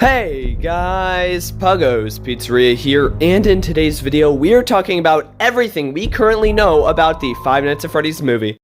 Hey guys, Puggo's Pizzeria here, and in today's video we are talking about everything we currently know about the Five Nights at Freddy's movie.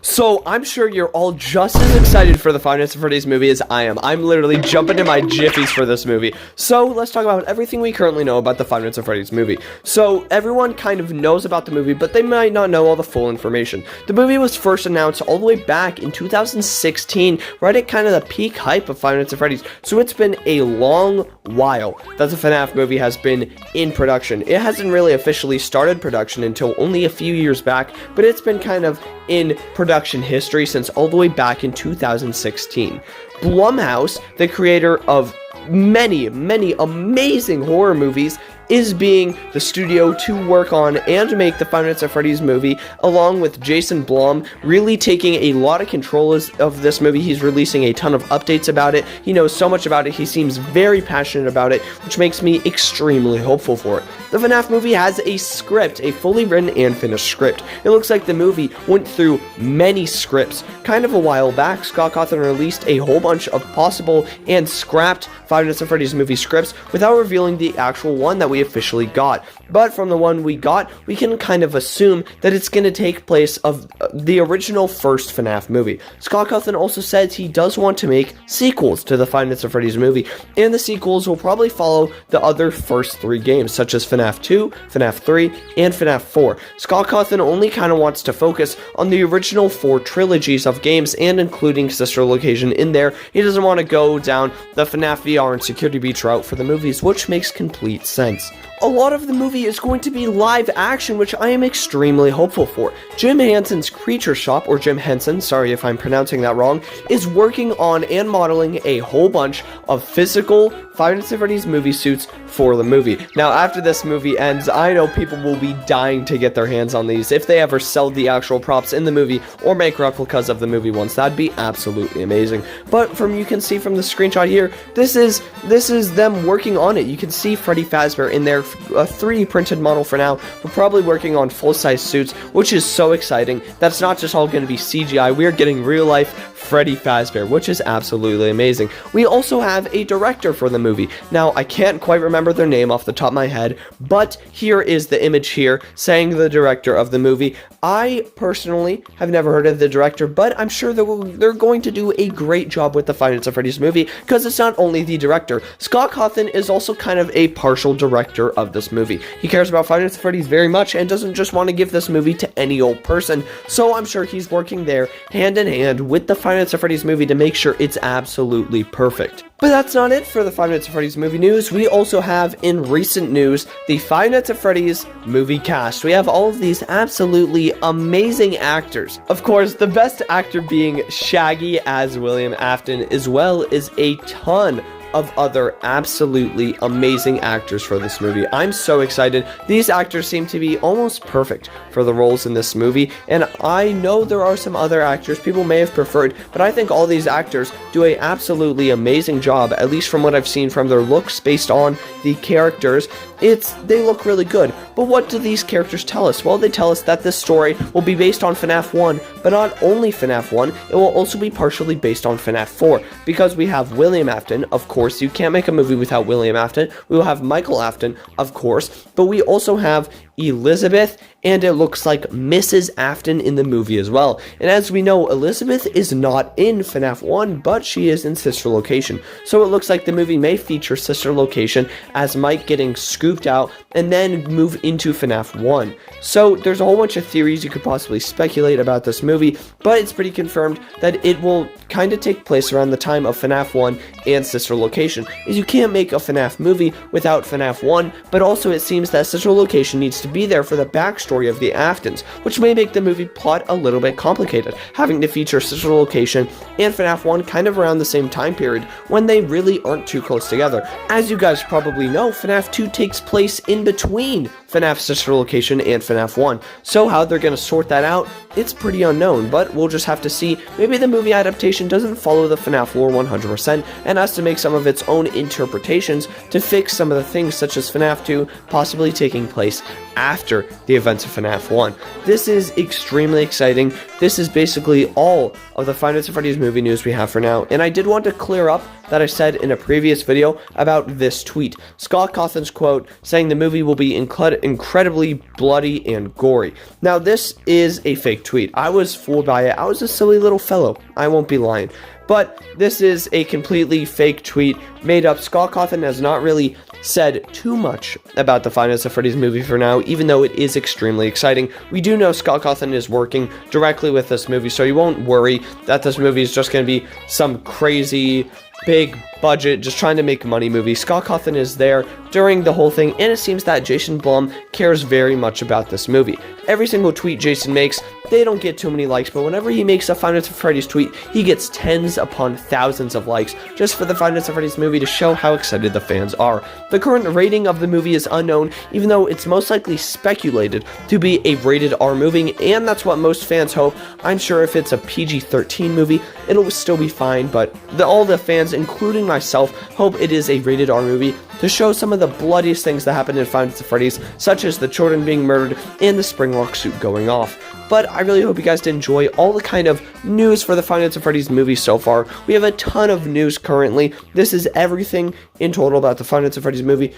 So, I'm sure you're all just as excited for the Five Nights at Freddy's movie as I am. I'm literally jumping in my jiffies for this movie. So, let's talk about everything we currently know about the Five Nights at Freddy's movie. So, everyone kind of knows about the movie, but they might not know all the full information. The movie was first announced all the way back in 2016, right at kind of the peak hype of Five Nights at Freddy's. So, it's been a long while that the FNAF movie has been in production. It hasn't really officially started production until only a few years back, but it's been kind of in production history since all the way back in 2016. Blumhouse, the creator of many amazing horror movies, is being the studio to work on and make the Five Nights at Freddy's movie, along with Jason Blum, really taking a lot of control of this movie. He's releasing a ton of updates about it. He knows so much about it. He seems very passionate about it, which makes me extremely hopeful for it. The FNAF movie has a script, a fully written and finished script. It looks like the movie went through many scripts. Kind of a while back, Scott Cawthon released a whole bunch of possible and scrapped Five Nights at Freddy's movie scripts without revealing the actual one that we officially got. But from the one we got, we can kind of assume that it's going to take place of the original first FNAF movie. Scott Cawthon also says he does want to make sequels to the Five Nights at Freddy's movie, and the sequels will probably follow the other first three games, such as FNAF 2, FNAF 3, and FNAF 4. Scott Cawthon only kind of wants to focus on the original four trilogies of games and including Sister Location in there. He doesn't want to go down the FNAF VR and Security Beach route for the movies, which makes complete sense. A lot of the movie is going to be live action, which I am extremely hopeful for. Jim Henson's Creature Shop, or Jim Henson, sorry if I'm pronouncing that wrong, is working on and modeling a whole bunch of physical Five Nights at Freddy's movie suits for the movie. Now, after this movie ends, I know people will be dying to get their hands on these if they ever sell the actual props in the movie or make replicas of the movie once. That'd be absolutely amazing. But you can see from the screenshot here, this is them working on it. You can see Freddy Fazbear in there, a 3D printed model for now. We're probably working on full-size suits, which is so exciting. That's not just all going to be CGI. We are getting real-life Freddy Fazbear, which is absolutely amazing. We also have a director for the movie. Now, I can't quite remember their name off the top of my head, but here is the image here saying the director of the movie. I personally have never heard of the director, but I'm sure they're going to do a great job with the Five Nights at Freddy's movie, because it's not only the director. Scott Cawthon is also kind of a partial director of this movie. He cares about Five Nights at Freddy's very much and doesn't just want to give this movie to any old person, so I'm sure he's working there hand in hand with the Five Nights at Freddy's movie to make sure it's absolutely perfect. But that's not it for the Five Nights at Freddy's movie news. We also have, in recent news, the Five Nights at Freddy's movie cast. We have all of these absolutely amazing actors. Of course, the best actor being Shaggy as William Afton, as well as a ton of other absolutely amazing actors for this movie. I'm so excited. These actors seem to be almost perfect for the roles in this movie, and I know there are some other actors people may have preferred, but I think all these actors do a absolutely amazing job, at least from what I've seen from their looks based on the characters. They look really good. But what do these characters tell us? Well, they tell us that this story will be based on FNAF 1, but not only FNAF 1, it will also be partially based on FNAF 4, because we have William Afton, of course. You can't make a movie without William Afton. We will have Michael Afton, of course, but we also have Elizabeth, and it looks like Mrs. Afton in the movie as well. And as we know, Elizabeth is not in FNAF 1, but she is in Sister Location. So it looks like the movie may feature Sister Location as Mike getting scooped out and then move into FNAF 1. So there's a whole bunch of theories you could possibly speculate about this movie, but it's pretty confirmed that it will kind of take place around the time of FNAF 1 and Sister Location. Is you can't make a FNAF movie without FNAF 1, but also it seems that Sister Location needs to be there for the backstory of the Aftons, which may make the movie plot a little bit complicated, having to feature Sister Location and FNAF 1 kind of around the same time period when they really aren't too close together. As you guys probably know, FNAF 2 takes place in between FNAF Sister Location and FNAF 1, so how they're going to sort that out, it's pretty unknown, but we'll just have to see. Maybe the movie adaptation doesn't follow the FNAF lore 100% and has to make some of its own interpretations to fix some of the things, such as FNAF 2 possibly taking place after the events of FNAF 1. This is extremely exciting. This is basically all of the Five Nights at Freddy's movie news we have for now, and I did want to clear up that I said in a previous video about this tweet. Scott Cawthon's quote saying the movie will be incredibly bloody and gory. Now, this is a fake tweet. I was fooled by it. I was a silly little fellow. I won't be lying. But this is a completely fake tweet made up. Scott Cawthon has not really said too much about the Five Nights at Freddy's movie for now, even though it is extremely exciting. We do know Scott Cawthon is working directly with this movie, so you won't worry that this movie is just going to be some crazy big budget, just trying to make money movie. Scott Cawthon is there during the whole thing, and it seems that Jason Blum cares very much about this movie. Every single tweet Jason makes, they don't get too many likes, but whenever he makes a Five Nights at Freddy's tweet, he gets tens upon thousands of likes just for the Five Nights at Freddy's movie to show how excited the fans are. The current rating of the movie is unknown, even though it's most likely speculated to be a rated R movie, and that's what most fans hope. I'm sure if it's a PG-13 movie, it'll still be fine, but all the fans, including myself, hope it is a rated R movie to show some of the bloodiest things that happened in Five Nights at Freddy's, such as the children being murdered and the Springlock suit going off. But I really hope you guys did enjoy all the kind of news for the Five Nights at Freddy's movie so far. We have a ton of news currently. This is everything in total about the Five Nights at Freddy's movie.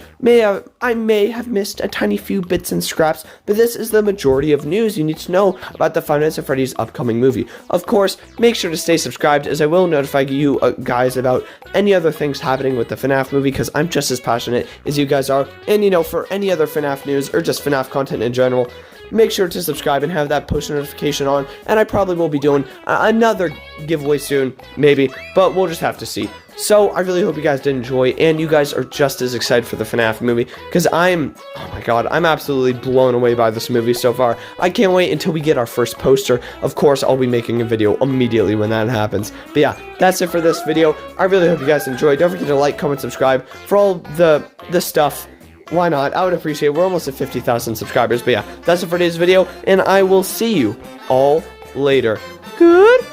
I may have missed a tiny few bits and scraps, but this is the majority of news you need to know about the Five Nights at Freddy's upcoming movie. Of course, make sure to stay subscribed, as I will notify you guys about any other things happening with the FNAF movie, because I'm just as passionate as you guys are. And you know, for any other FNAF news or just FNAF content in general, make sure to subscribe and have that push notification on, and I probably will be doing another giveaway soon, maybe, but we'll just have to see. So, I really hope you guys did enjoy, and you guys are just as excited for the FNAF movie, because oh my god, I'm absolutely blown away by this movie so far. I can't wait until we get our first poster. Of course, I'll be making a video immediately when that happens. But yeah, that's it for this video. I really hope you guys enjoyed. Don't forget to like, comment, subscribe for all the stuff. Why not? I would appreciate it. We're almost at 50,000 subscribers. But yeah, that's it for today's video, and I will see you all later. Good